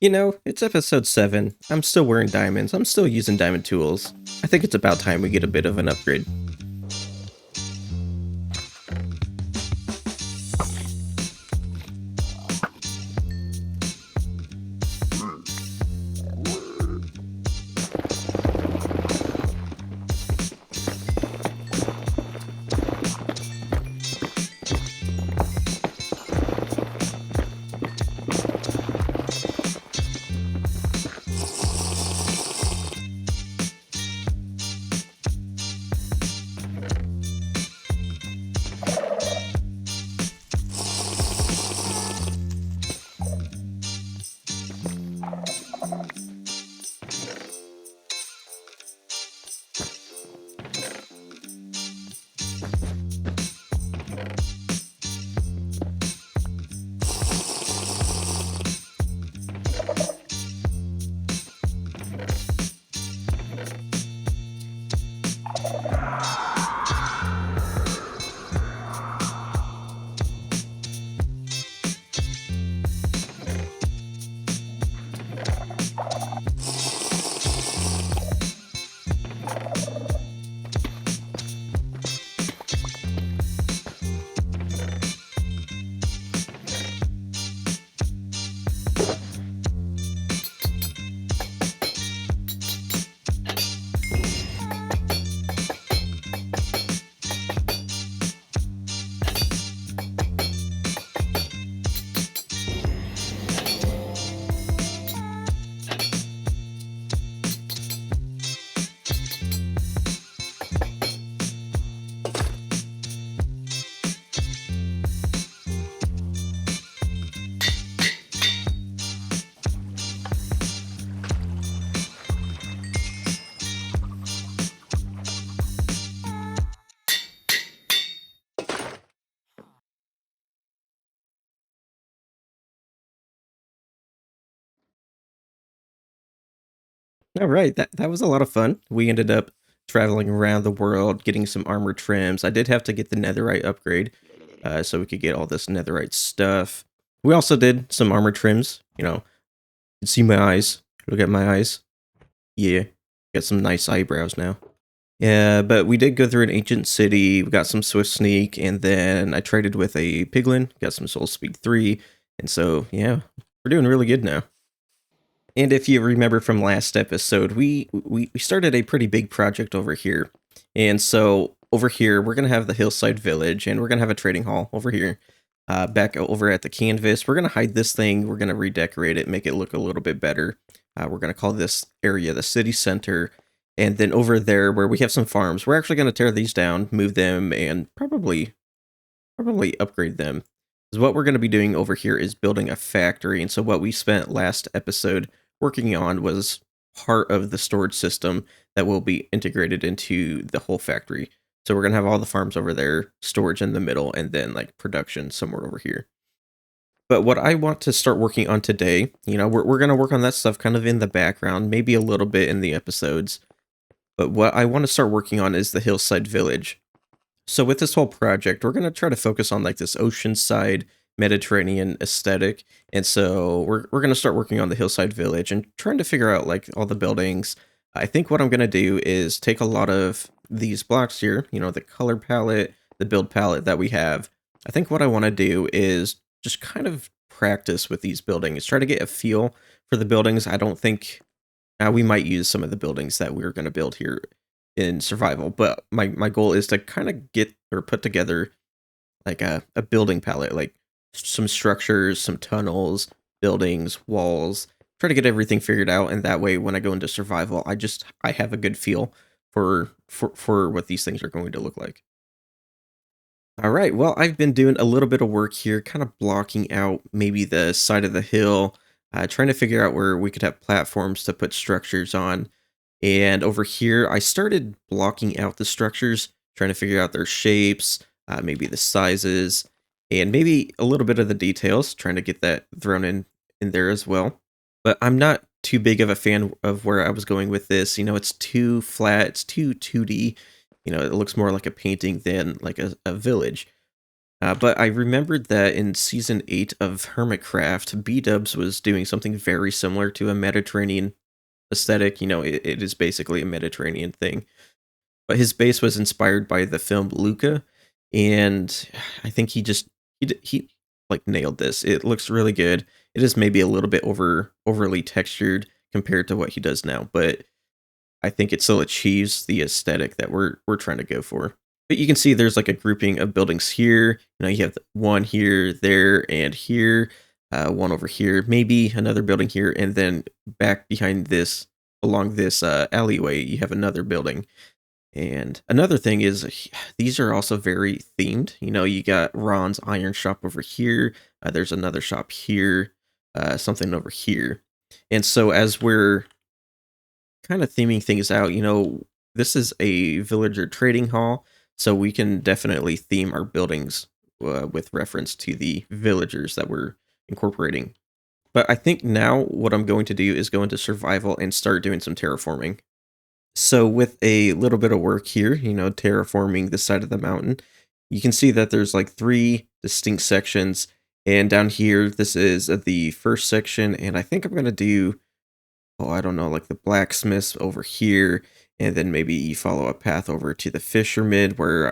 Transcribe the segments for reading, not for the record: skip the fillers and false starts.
It's episode 7. I'm still wearing diamonds. I'm still using diamond tools. I think it's about time we get a bit of an upgrade. All right, that was a lot of fun. We ended up traveling around the world, getting some armor trims. I did have to get the netherite upgrade, so we could get all this netherite stuff. We also did some armor trims. You can see my eyes. Look at my eyes. Yeah, got some nice eyebrows now. Yeah, but we did go through an ancient city. We got some Swift Sneak, and then I traded with a Piglin. Got some Soul Speed 3, and so yeah, we're doing really good now. And if you remember from last episode, we started a pretty big project over here. And so over here, we're going to have the Hillside Village, and we're going to have a trading hall over here. Back over at the canvas, we're going to hide this thing. We're going to redecorate it, make it look a little bit better. We're going to call this area the city center. And then over there, where we have some farms, we're actually going to tear these down, move them, and probably upgrade them. Because what we're going to be doing over here is building a factory. And so what we spent last episode working on was part of the storage system that will be integrated into the whole factory. So we're going to have all the farms over there, storage in the middle, and then like production somewhere over here. But what I want to start working on today, we're going to work on that stuff kind of in the background, maybe a little bit in the episodes. But what I want to start working on is the Hillside Village. So with this whole project, we're going to try to focus on like this oceanside Mediterranean aesthetic. And so we're going to start working on the Hillside Village and trying to figure out like all the buildings. I think what I'm going to do is take a lot of these blocks here, the color palette, the build palette that we have. I think what I want to do is just kind of practice with these buildings, try to get a feel for the buildings. I don't think we might use some of the buildings that we're going to build here in survival, but my goal is to kind of get or put together like a building palette, like some structures, some tunnels, buildings, walls, try to get everything figured out, and that way when I go into survival, I have a good feel for what these things are going to look like. All right, well, I've been doing a little bit of work here, kind of blocking out maybe the side of the hill, trying to figure out where we could have platforms to put structures on. And over here, I started blocking out the structures, trying to figure out their shapes, maybe the sizes, and maybe a little bit of the details, trying to get that thrown in there as well. But I'm not too big of a fan of where I was going with this. It's too flat, it's too 2D. It looks more like a painting than like a village. But I remembered that in season 8 of Hermitcraft, B-Dubs was doing something very similar to a Mediterranean aesthetic. You know, it is basically a Mediterranean thing. But his base was inspired by the film Luca, and I think he like nailed this. It looks really good. It is maybe a little bit overly textured compared to what he does now, but I think it still achieves the aesthetic that we're trying to go for. But you can see there's like a grouping of buildings here. You know, you have one here, there, and here, one over here, maybe another building here, and then back behind this, along this alleyway, you have another building. And another thing is, these are also very themed. You know, you got Ron's Iron Shop over here. There's another shop here, something over here. And so as we're kind of theming things out, you know, this is a villager trading hall, so we can definitely theme our buildings with reference to the villagers that we're incorporating. But I think now what I'm going to do is go into survival and start doing some terraforming. So with a little bit of work here, you know, terraforming the side of the mountain, you can see that there's like 3 distinct sections. And down here, this is the first section. And I think I'm going to do, oh, I don't know, like the blacksmiths over here. And then maybe you follow a path over to the fishermen, where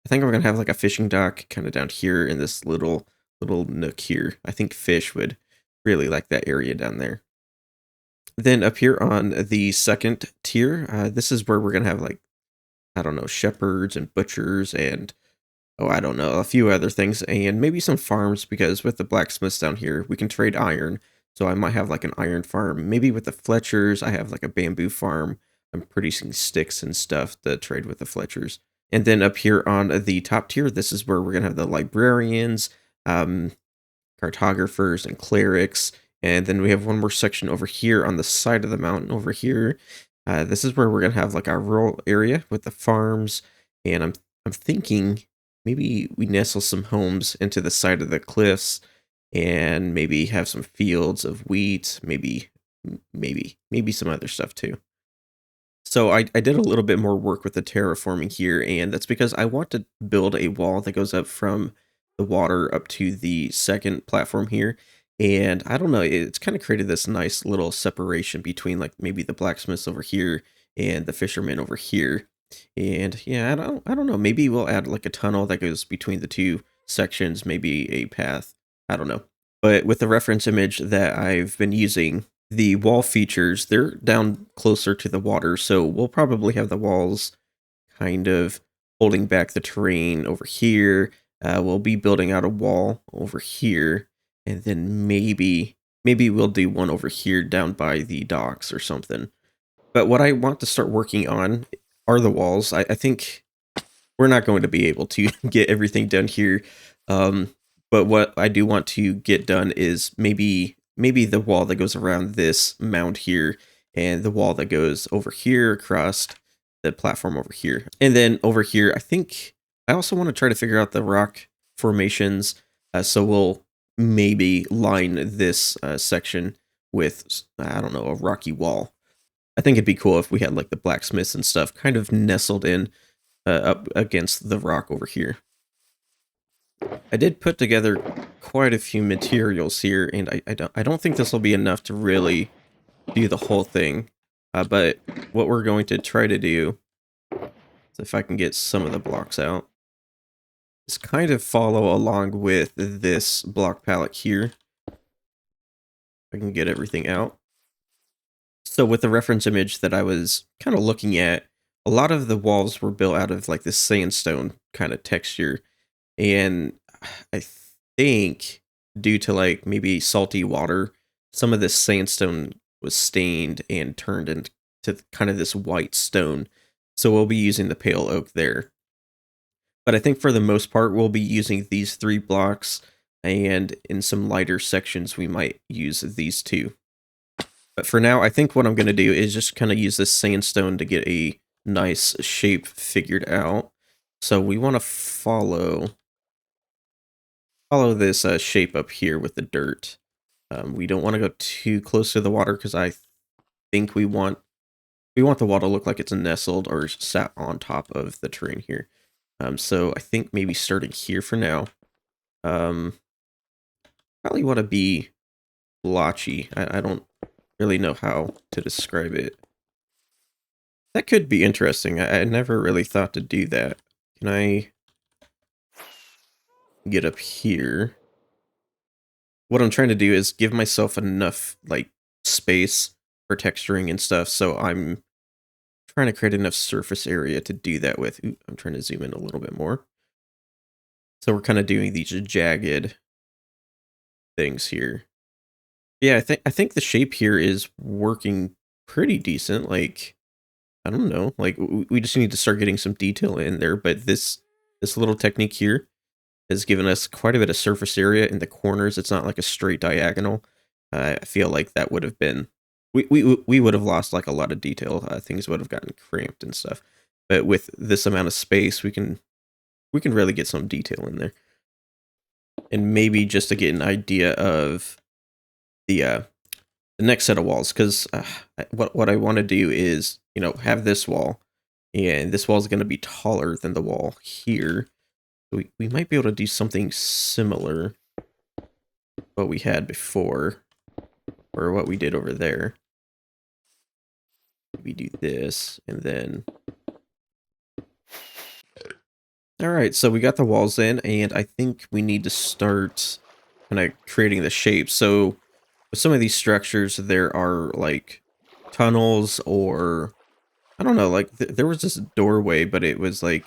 I think I'm going to have like a fishing dock kind of down here in this little nook here. I think fish would really like that area down there. Then up here on the second tier, this is where we're gonna have like, I don't know, shepherds and butchers and, oh, I don't know, a few other things, and maybe some farms, because with the blacksmiths down here, we can trade iron. So I might have like an iron farm. Maybe with the Fletchers, I have like a bamboo farm. I'm producing sticks and stuff to trade with the Fletchers. And then up here on the top tier, this is where we're gonna have the librarians, um, cartographers, and clerics. And then we have one more section over here on the side of the mountain over here. This is where we're gonna have like our rural area with the farms, and I'm thinking maybe we nestle some homes into the side of the cliffs, and maybe have some fields of wheat, maybe some other stuff too. So I did a little bit more work with the terraforming here, and that's because I want to build a wall that goes up from the water up to the second platform here. And I don't know, it's kind of created this nice little separation between like maybe the blacksmiths over here and the fishermen over here. And yeah, I don't know, maybe we'll add like a tunnel that goes between the two sections, maybe a path. I don't know. But with the reference image that I've been using, the wall features, they're down closer to the water, so we'll probably have the walls kind of holding back the terrain over here. We'll be building out a wall over here, and then maybe we'll do one over here down by the docks or something. But what I want to start working on are the walls. I think we're not going to be able to get everything done here. Um, but what I do want to get done is maybe the wall that goes around this mound here, and the wall that goes over here across the platform over here. And then over here, I think I also want to try to figure out the rock formations. So we'll maybe line this section with, I don't know, a rocky wall. I think it'd be cool if we had like the blacksmiths and stuff kind of nestled in up against the rock over here. I did put together quite a few materials here, and I don't think this will be enough to really do the whole thing. But what we're going to try to do, is if I can get some of the blocks out, is kind of follow along with this block palette here. I can get everything out. So with the reference image that I was kind of looking at, a lot of the walls were built out of like this sandstone kind of texture. And I think due to like maybe salty water, some of this sandstone was stained and turned into kind of this white stone. So we'll be using the pale oak there. But I think for the most part, we'll be using these 3 blocks, and in some lighter sections, we might use these 2. But for now, I think what I'm going to do is just kind of use this sandstone to get a nice shape figured out. So we want to follow this shape up here with the dirt. We don't want to go too close to the water, because I think we want the wall to look like it's nestled or sat on top of the terrain here. So I think maybe starting here for now. Um, Probably want to be blotchy. I don't really know how to describe it. That could be interesting. I never really thought to do that. Can I get up here? What I'm trying to do is give myself enough, like, space for texturing and stuff, so I'm trying to create enough surface area to do that with. Ooh, I'm trying to zoom in a little bit more. So we're kind of doing these jagged things here. Yeah, I think the shape here is working pretty decent. Like, I don't know, like we just need to start getting some detail in there. But this little technique here has given us quite a bit of surface area in the corners. It's not like a straight diagonal. I feel like that would have been we would have lost like a lot of detail. Things would have gotten cramped and stuff. But with this amount of space, we can really get some detail in there, and maybe just to get an idea of the the next set of walls, because what I want to do is, have this wall, and this wall is going to be taller than the wall here. We might be able to do something similar what we had before, or what we did over there. We do this, and then all right. So we got the walls in, and I think we need to start kind of creating the shape. So with some of these structures, there are like tunnels, or I don't know, like there was this doorway, but it was like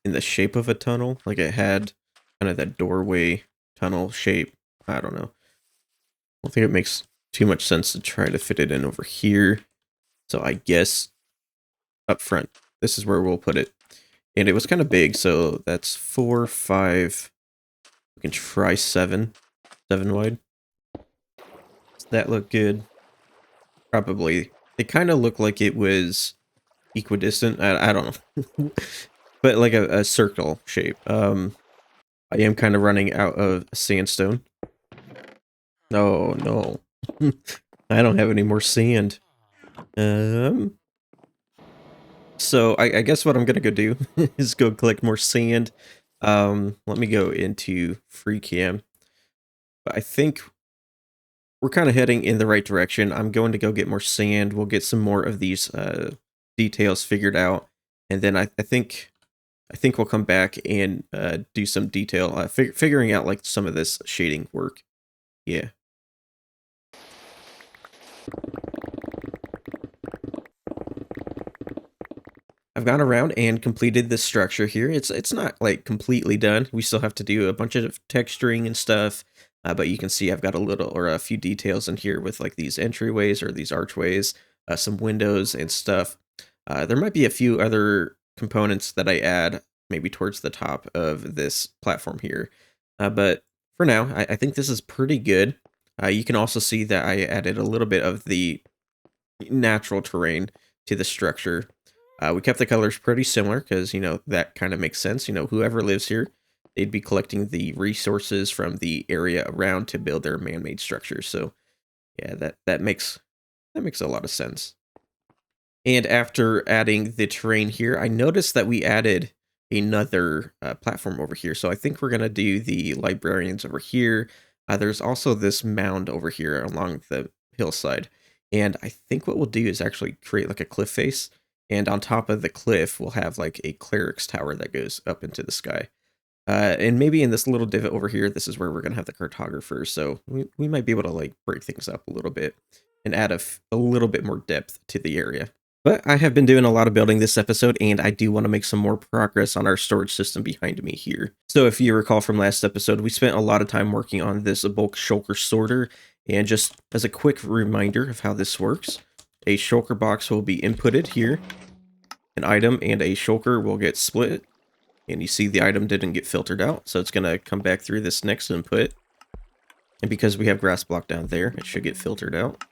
in the shape of a tunnel. Like it had kind of that doorway tunnel shape. I don't know. I don't think it makes too much sense to try to fit it in over here. So I guess up front, this is where we'll put it. And it was kind of big, so that's 4, 5. We can try 7. 7 wide. Does that look good? Probably. It kind of looked like it was equidistant. I don't know. But like a circle shape. I am kind of running out of sandstone. No, no. I don't have any more sand. Um, so I guess what I'm gonna go do is go collect more sand. Let me go into FreeCam. But I think we're kind of heading in the right direction. I'm going to go get more sand. We'll get some more of these details figured out, and then I think we'll come back and do some detail figuring out like some of this shading work. Yeah. I've gone around and completed this structure here. It's not like completely done. We still have to do a bunch of texturing and stuff. But you can see I've got a little or a few details in here with like these entryways or these archways, some windows and stuff. There might be a few other components that I add maybe towards the top of this platform here. But for now, I think this is pretty good. You can also see that I added a little bit of the natural terrain to the structure. We kept the colors pretty similar because, that kind of makes sense. Whoever lives here, they'd be collecting the resources from the area around to build their man-made structures. So, yeah, that makes a lot of sense. And after adding the terrain here, I noticed that we added another platform over here. So I think we're going to do the librarians over here. There's also this mound over here along the hillside. And I think what we'll do is actually create like a cliff face. And on top of the cliff, we'll have like a cleric's tower that goes up into the sky. And maybe in this little divot over here, this is where we're going to have the cartographers. So we might be able to like break things up a little bit and add a little bit more depth to the area. But I have been doing a lot of building this episode, and I do want to make some more progress on our storage system behind me here. So if you recall from last episode, we spent a lot of time working on this bulk shulker sorter, and just as a quick reminder of how this works, a shulker box will be inputted here, an item and a shulker will get split, and you see the item didn't get filtered out, so it's going to come back through this next input, and because we have grass block down there, it should get filtered out.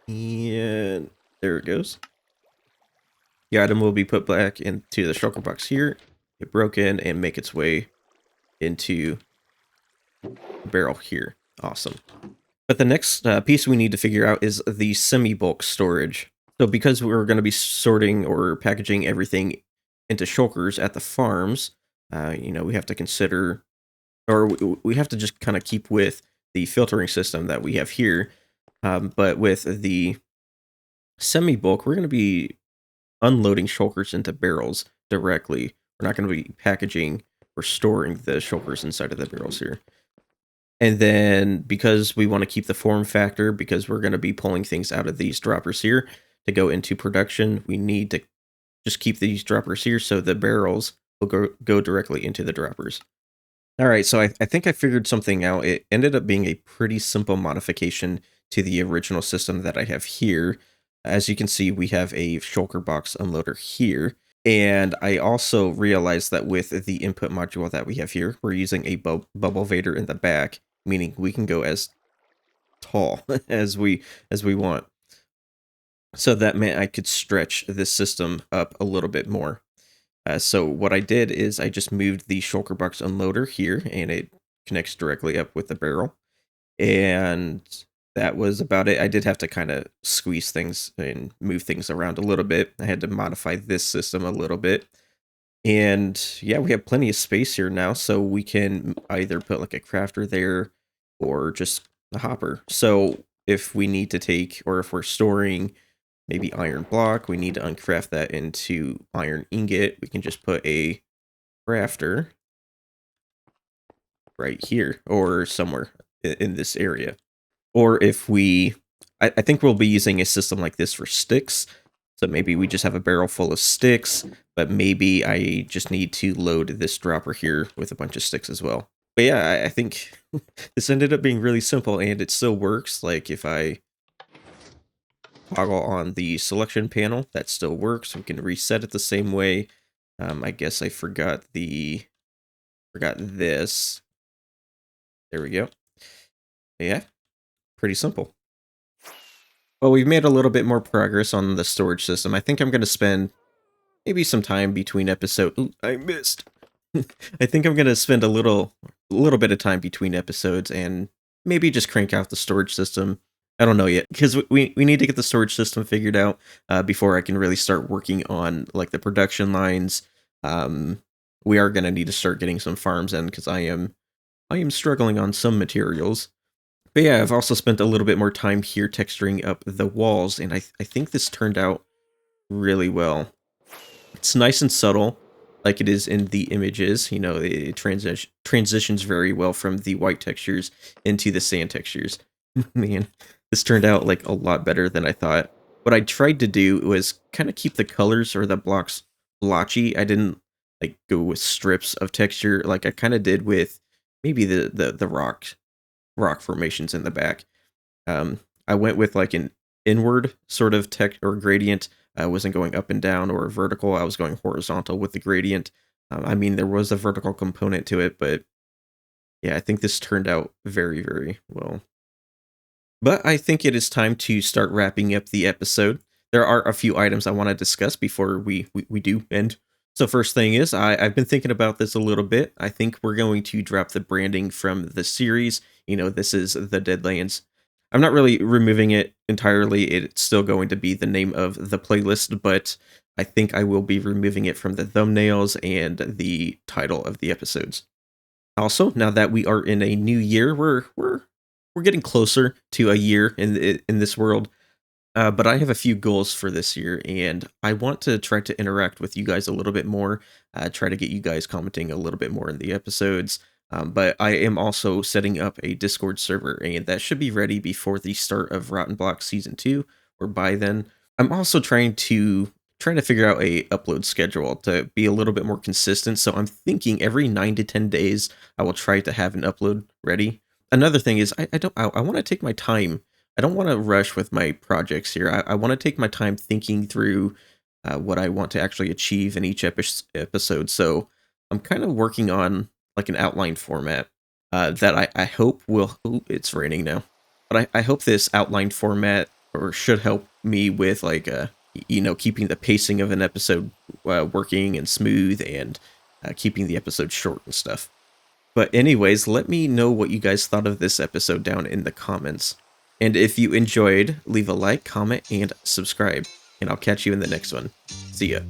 And there it goes. The item will be put back into the shulker box here, get broken, and make its way into the barrel here. Awesome. But the next piece we need to figure out is the semi-bulk storage. So because we're going to be sorting or packaging everything into shulkers at the farms, we have to consider or we have to just kind of keep with the filtering system that we have here. But with the semi-bulk, we're going to be unloading shulkers into barrels directly. We're not going to be packaging or storing the shulkers inside of the barrels here. And then because we want to keep the form factor, because we're going to be pulling things out of these droppers here to go into production, we need to just keep these droppers here so the barrels will go directly into the droppers. All right, so I think I figured something out. It ended up being a pretty simple modification to the original system that I have here. As you can see, we have a shulker box unloader here. And I also realized that with the input module that we have here, we're using a bubble vader in the back, meaning we can go as tall as we want. So that meant I could stretch this system up a little bit more. So what I did is I just moved the shulker box unloader here, and it connects directly up with the barrel. And that was about it. I did have to kind of squeeze things and move things around a little bit. I had to modify this system a little bit. And yeah, we have plenty of space here now, so we can either put like a crafter there or just a hopper. So if we need to take, or if we're storing maybe iron block, we need to uncraft that into iron ingot, we can just put a crafter right here or somewhere in this area. Or if I think we'll be using a system like this for sticks. So maybe we just have a barrel full of sticks, but maybe I just need to load this dropper here with a bunch of sticks as well. But yeah, I think this ended up being really simple, and it still works. Like if I toggle on the selection panel, that still works. We can reset it the same way. I guess I forgot this. There we go. Yeah, pretty simple. Well, we've made a little bit more progress on the storage system. I think I'm going to spend maybe some time between episodes. I missed. I think I'm going to spend a little bit of time between episodes and maybe just crank out the storage system. I don't know yet, because we need to get the storage system figured out before I can really start working on like the production lines. We are going to need to start getting some farms in, because I am struggling on some materials. But yeah, I've also spent a little bit more time here texturing up the walls, and I think this turned out really well. It's nice and subtle, like it is in the images. You know, it transitions very well from the white textures into the sand textures. Man, this turned out like a lot better than I thought. What I tried to do was kind of keep the colors or the blocks blotchy. I didn't like go with strips of texture like I kind of did with maybe the rock formations in the back. I went with like an inward sort of text or gradient. I wasn't going up and down or vertical. I was going horizontal with the gradient. I mean, there was a vertical component to it, but yeah, I think this turned out very, very well. But I think it is time to start wrapping up the episode. There are a few items I want to discuss before we do end. So first thing is, I've been thinking about this a little bit. I think we're going to drop the branding from the series. You know, this is the Deadlands. I'm not really removing it entirely. It's still going to be the name of the playlist, but I think I will be removing it from the thumbnails and the title of the episodes. Also, now that we are in a new year, we're getting closer to a year in this world. But I have a few goals for this year, and I want to try to interact with you guys a little bit more, try to get you guys commenting a little bit more in the episodes. But I am also setting up a Discord server, and that should be ready before the start of Rotten Block Season 2, or by then. I'm also trying to figure out a upload schedule to be a little bit more consistent, so I'm thinking every 9 to 10 days I will try to have an upload ready. Another thing is I want to take my time. I don't want to rush with my projects here. I want to take my time thinking through what I want to actually achieve in each episode. So I'm kind of working on like an outline format that I hope will. Ooh, it's raining now, but I hope this outline format or should help me with like keeping the pacing of an episode working and smooth, and keeping the episode short and stuff. But anyways, let me know what you guys thought of this episode down in the comments. And if you enjoyed, leave a like, comment, and subscribe. And I'll catch you in the next one. See ya.